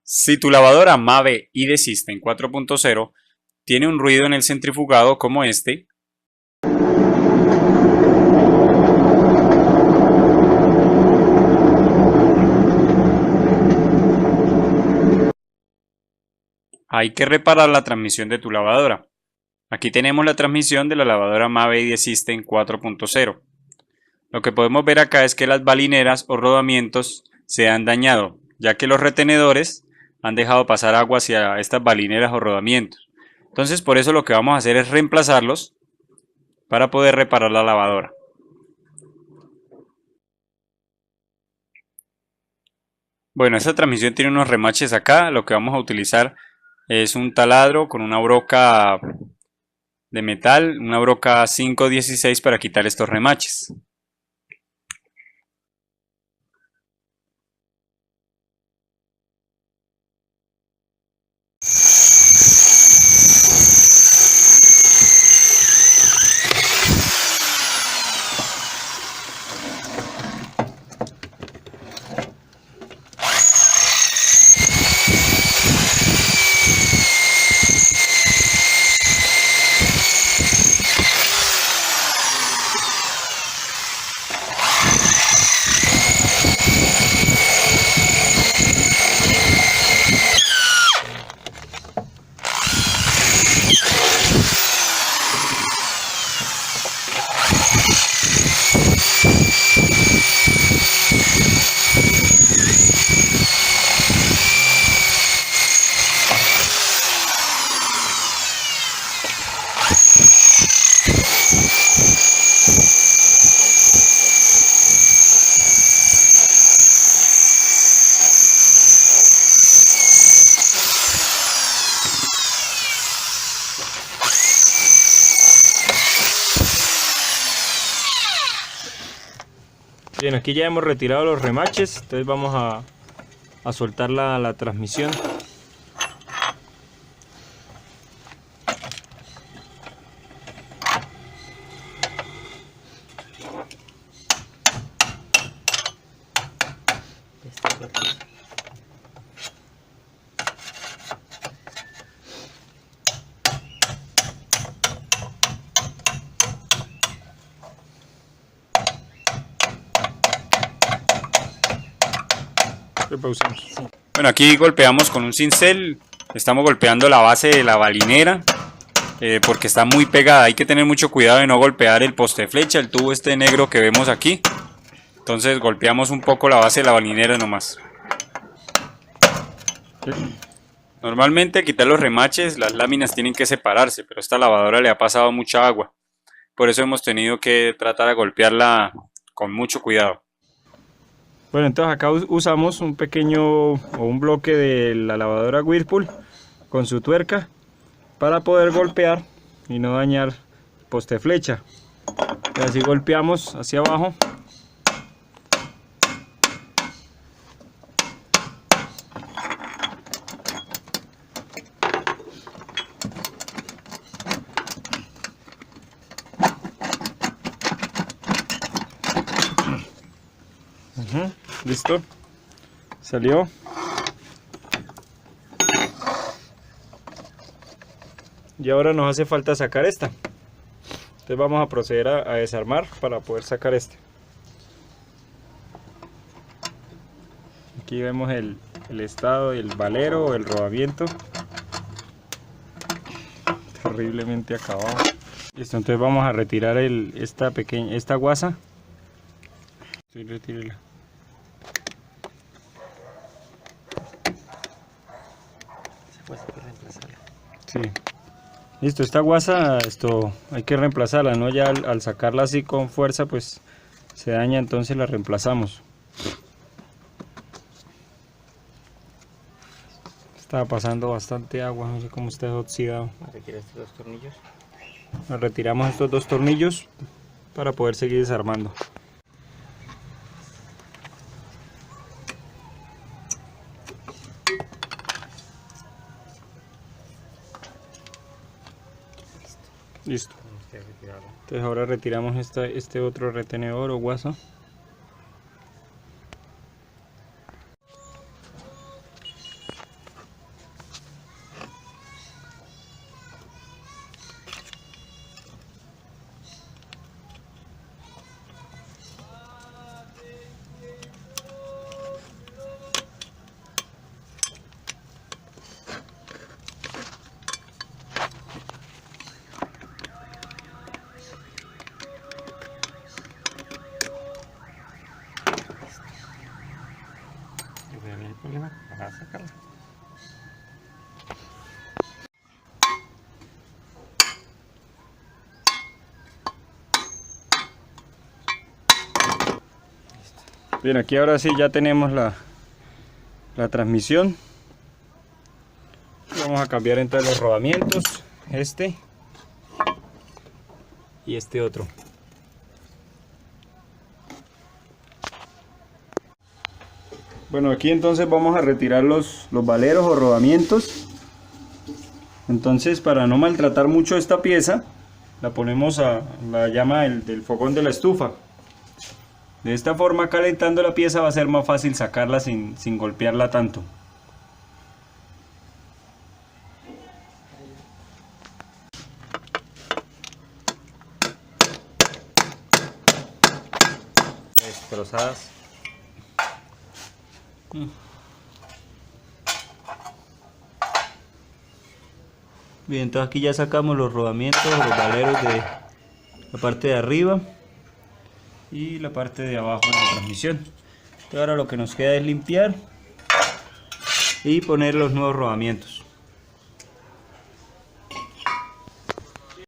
Si tu lavadora Mave ID System 4.0 tiene un ruido en el centrifugado como este, hay que reparar la transmisión de tu lavadora. Aquí tenemos la transmisión de la lavadora Mave ID System 4.0. Lo que podemos ver acá es que las balineras o rodamientos se han dañado, ya que los retenedores han dejado pasar agua hacia estas balineras o rodamientos. Entonces por eso lo que vamos a hacer es reemplazarlos para poder reparar la lavadora. Bueno, esta transmisión tiene unos remaches acá. Lo que vamos a utilizar es un taladro con una broca de metal, una broca 516 para quitar estos remaches. Bien, aquí ya hemos retirado los remaches, entonces vamos a soltar la transmisión. Bueno, aquí golpeamos con un cincel, estamos golpeando la base de la balinera porque está muy pegada. Hay que tener mucho cuidado de no golpear el poste de flecha, el tubo este negro que vemos aquí. Entonces golpeamos un poco la base de la balinera nomás. Normalmente quitar los remaches, las láminas tienen que separarse, pero a esta lavadora le ha pasado mucha agua. Por eso hemos tenido que tratar de golpearla con mucho cuidado. Bueno, entonces acá usamos un pequeño o un bloque de la lavadora Whirlpool con su tuerca para poder golpear y no dañar el poste de flecha. Y así golpeamos hacia abajo. Listo, salió. Y ahora nos hace falta sacar esta. Entonces vamos a proceder a desarmar para poder sacar este. Aquí vemos el estado del valero o el rodamiento. Terriblemente acabado. Listo, entonces vamos a retirar esta guasa. Sí, retírela. Sí. Listo, esta guasa hay que reemplazarla, ¿no? Ya al sacarla así con fuerza pues se daña, entonces la reemplazamos. Estaba pasando bastante agua, no sé cómo está oxidado. Retira estos dos tornillos. Retiramos estos dos tornillos para poder seguir desarmando. Listo. Entonces ahora retiramos este otro retenedor o guasa. a sacarla. Bien, aquí ahora sí ya tenemos la transmisión. Vamos a cambiar entonces los rodamientos, este y este otro. Bueno, aquí entonces vamos a retirar los valeros o rodamientos. Entonces, para no maltratar mucho esta pieza, la ponemos a la llama del fogón de la estufa. De esta forma, calentando la pieza va a ser más fácil sacarla sin golpearla tanto. Destrozadas. Bien, entonces aquí ya sacamos los rodamientos, los valeros de la parte de arriba y la parte de abajo de la transmisión. Entonces ahora lo que nos queda es limpiar y poner los nuevos rodamientos.